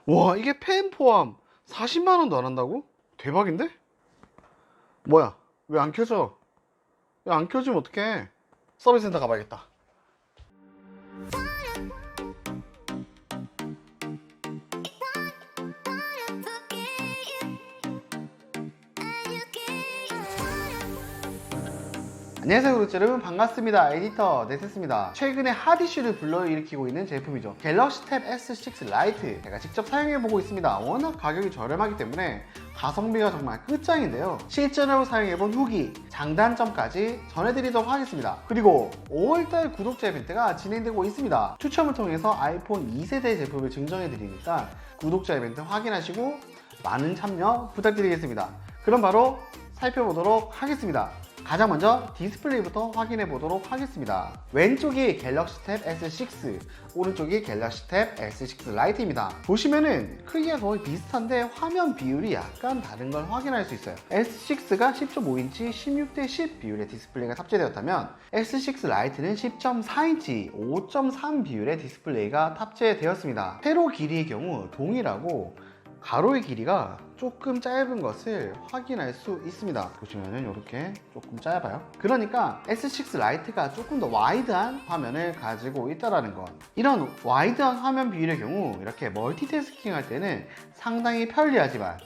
와, 이게 펜 포함 40만 원도 안 한다고? 대박인데? 뭐야? 왜 안 켜져? 왜 안 켜지면 어떡해? 서비스 센터 가봐야겠다. 안녕하세요 구독자 여러분, 반갑습니다. 에디터 네스입니다. 최근에 핫 이슈를 불러일으키고 있는 제품이죠. 갤럭시 탭 S6 라이트, 제가 직접 사용해보고 있습니다. 워낙 가격이 저렴하기 때문에 가성비가 정말 끝장인데요. 실전으로 사용해본 후기, 장단점까지 전해드리도록 하겠습니다. 그리고 5월달 구독자 이벤트가 진행되고 있습니다. 추첨을 통해서 아이폰 2세대 제품을 증정해드리니까 구독자 이벤트 확인하시고 많은 참여 부탁드리겠습니다. 그럼 바로 살펴보도록 하겠습니다. 가장 먼저 디스플레이부터 확인해 보도록 하겠습니다. 왼쪽이 갤럭시 탭 S6, 오른쪽이 갤럭시 탭 S6 라이트입니다. 보시면은 크기가 거의 비슷한데 화면 비율이 약간 다른 걸 확인할 수 있어요. S6가 10.5인치 16:10 비율의 디스플레이가 탑재되었다면 S6 라이트는 10.4인치 5.3 비율의 디스플레이가 탑재되었습니다. 세로 길이의 경우 동일하고 가로의 길이가 조금 짧은 것을 확인할 수 있습니다. 보시면은 이렇게 조금 짧아요. 그러니까 S6 라이트가 조금 더 와이드한 화면을 가지고 있다는 것. 이런 와이드한 화면 비율의 경우 이렇게 멀티태스킹 할 때는 상당히 편리하지만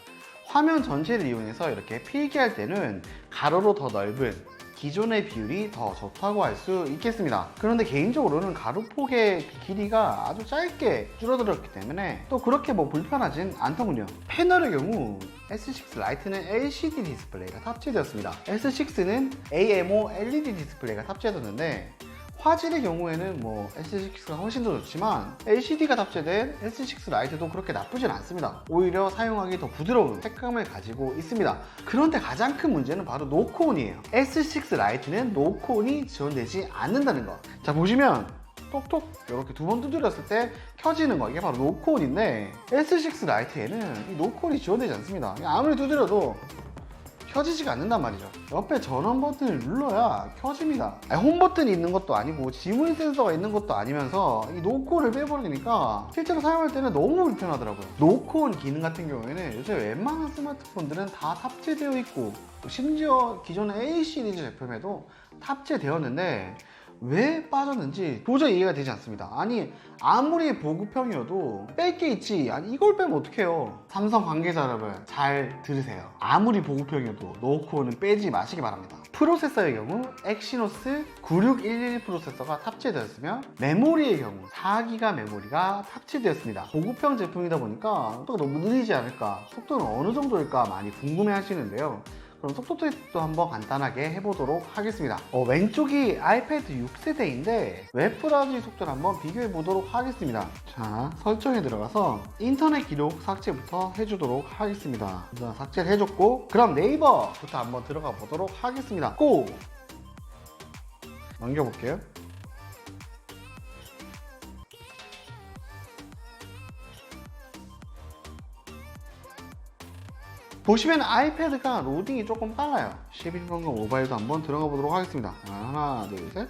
화면 전체를 이용해서 이렇게 필기할 때는 가로로 더 넓은 기존의 비율이 더 좋다고 할 수 있겠습니다. 그런데 개인적으로는 가로폭의 길이가 아주 짧게 줄어들었기 때문에 또 그렇게 뭐 불편하진 않더군요. 패널의 경우 S6 라이트는 LCD 디스플레이가 탑재되었습니다. S6는 AMO LED 디스플레이가 탑재되었는데 화질의 경우에는 뭐 S6가 훨씬 더 좋지만 LCD가 탑재된 S6 라이트도 그렇게 나쁘진 않습니다. 오히려 사용하기 더 부드러운 색감을 가지고 있습니다. 그런데 가장 큰 문제는 바로 노크온이에요. S6 라이트는 노크온이 지원되지 않는다는 것. 자, 보시면 톡톡 이렇게 두 번 두드렸을 때 켜지는 거, 이게 바로 노크온인데 S6 라이트에는 이 노크온이 지원되지 않습니다. 아무리 두드려도 켜지지가 않는단 말이죠. 옆에 전원 버튼을 눌러야 켜집니다. 홈 버튼이 있는 것도 아니고 지문 센서가 있는 것도 아니면서 이 노크온을 빼버리니까 실제로 사용할 때는 너무 불편하더라고요. 노크온 기능 같은 경우에는 요새 웬만한 스마트폰들은 다 탑재되어 있고 심지어 기존의 A 시리즈 제품에도 탑재되었는데 왜 빠졌는지 도저히 이해가 되지 않습니다. 아니, 아무리 보급형이어도 뺄 게 있지. 아니, 이걸 빼면 어떡해요. 삼성 관계자 여러분, 잘 들으세요. 아무리 보급형이어도 노크온은 빼지 마시기 바랍니다. 프로세서의 경우 엑시노스 9611 프로세서가 탑재되었으며 메모리의 경우 4기가 메모리가 탑재되었습니다. 보급형 제품이다 보니까 속도가 너무 느리지 않을까, 속도는 어느 정도일까 많이 궁금해 하시는데요. 그럼 속도 테스트도 한번 간단하게 해보도록 하겠습니다. 왼쪽이 아이패드 6세대인데 웹 브라우징 속도를 한번 비교해 보도록 하겠습니다. 자, 설정에 들어가서 인터넷 기록 삭제부터 해주도록 하겠습니다. 우선 삭제를 해줬고, 그럼 네이버부터 한번 들어가 보도록 하겠습니다. 고! 넘겨볼게요. 보시면 아이패드가 로딩이 조금 빨라요. 11번가 모바일도 한번 들어가 보도록 하겠습니다. 하나, 둘, 셋.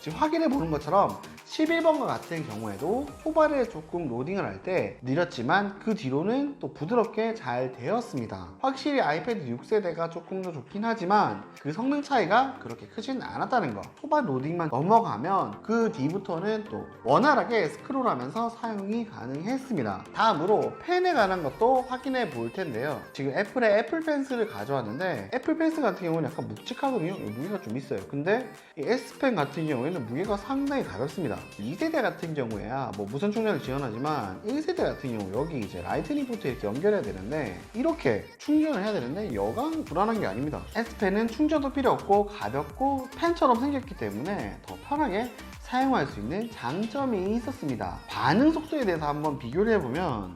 지금 확인해 보는 것처럼 11번과 같은 경우에도 초반에 조금 로딩을 할 때 느렸지만 그 뒤로는 또 부드럽게 잘 되었습니다. 확실히 아이패드 6세대가 조금 더 좋긴 하지만 그 성능 차이가 그렇게 크진 않았다는 거. 초반 로딩만 넘어가면 그 뒤부터는 또 원활하게 스크롤하면서 사용이 가능했습니다. 다음으로 펜에 관한 것도 확인해 볼 텐데요. 지금 애플의 애플 펜슬을 가져왔는데 애플 펜슬 같은 경우는 약간 묵직하거든요. 무게가 좀 있어요. 근데 이 S펜 같은 경우에는 무게가 상당히 가볍습니다. 2세대 같은 경우에야 뭐 무선 충전을 지원하지만 1세대 같은 경우 여기 이제 라이트닝 포트 이렇게 연결해야 되는데 이렇게 충전을 해야 되는데 여간 불안한 게 아닙니다. S펜은 충전도 필요 없고 가볍고 펜처럼 생겼기 때문에 더 편하게 사용할 수 있는 장점이 있었습니다. 반응 속도에 대해서 한번 비교를 해보면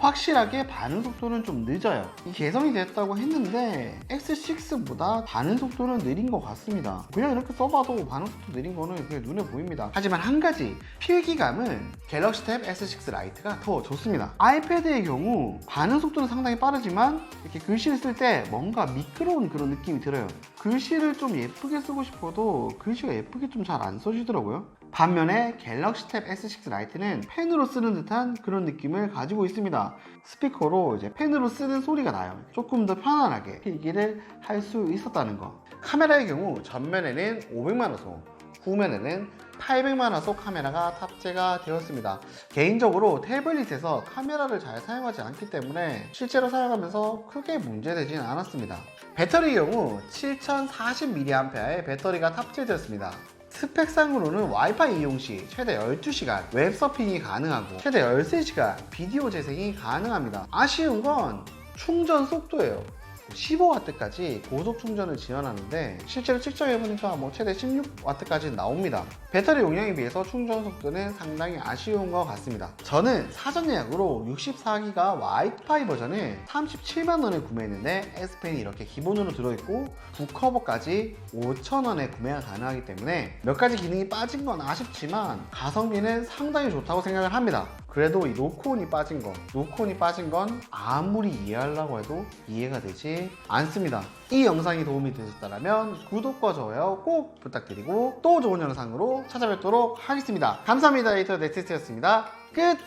확실하게 반응 속도는 좀 늦어요. 이 개선이 됐다고 했는데 X6보다 반응 속도는 느린 것 같습니다. 그냥 이렇게 써봐도 반응 속도 느린 거는 그냥 눈에 보입니다. 하지만 한 가지, 필기감은 갤럭시 탭 S6 라이트가 더 좋습니다. 아이패드의 경우 반응 속도는 상당히 빠르지만 이렇게 글씨를 쓸 때 뭔가 미끄러운 그런 느낌이 들어요. 글씨를 좀 예쁘게 쓰고 싶어도 글씨가 예쁘게 좀 잘 안 써지더라고요. 반면에 갤럭시 탭 S6 라이트는 펜으로 쓰는 듯한 그런 느낌을 가지고 있습니다. 스피커로 이제 펜으로 쓰는 소리가 나요. 조금 더 편안하게 필기를 할 수 있었다는 거. 카메라의 경우 전면에는 500만화소, 후면에는 800만화소 카메라가 탑재가 되었습니다. 개인적으로 태블릿에서 카메라를 잘 사용하지 않기 때문에 실제로 사용하면서 크게 문제되지는 않았습니다. 배터리의 경우 7040mAh의 배터리가 탑재되었습니다. 스펙상으로는 와이파이 이용 시 최대 12시간 웹서핑이 가능하고 최대 13시간 비디오 재생이 가능합니다. 아쉬운 건 충전 속도예요. 15W까지 고속 충전을 지원하는데 실제로 측정해보니까 최대 16W까지 나옵니다. 배터리 용량에 비해서 충전 속도는 상당히 아쉬운 것 같습니다. 저는 사전 예약으로 64기가 와이파이 버전을 37만원에 구매했는데 S펜이 이렇게 기본으로 들어있고 북커버까지 5,000원에 구매가 가능하기 때문에 몇 가지 기능이 빠진 건 아쉽지만 가성비는 상당히 좋다고 생각을 합니다. 그래도 이 노크온이 빠진 건 아무리 이해하려고 해도 이해가 되지 않습니다. 이 영상이 도움이 되셨다면 구독과 좋아요 꼭 부탁드리고 또 좋은 영상으로 찾아뵙도록 하겠습니다. 감사합니다. 에디터 네티스트였습니다. 끝!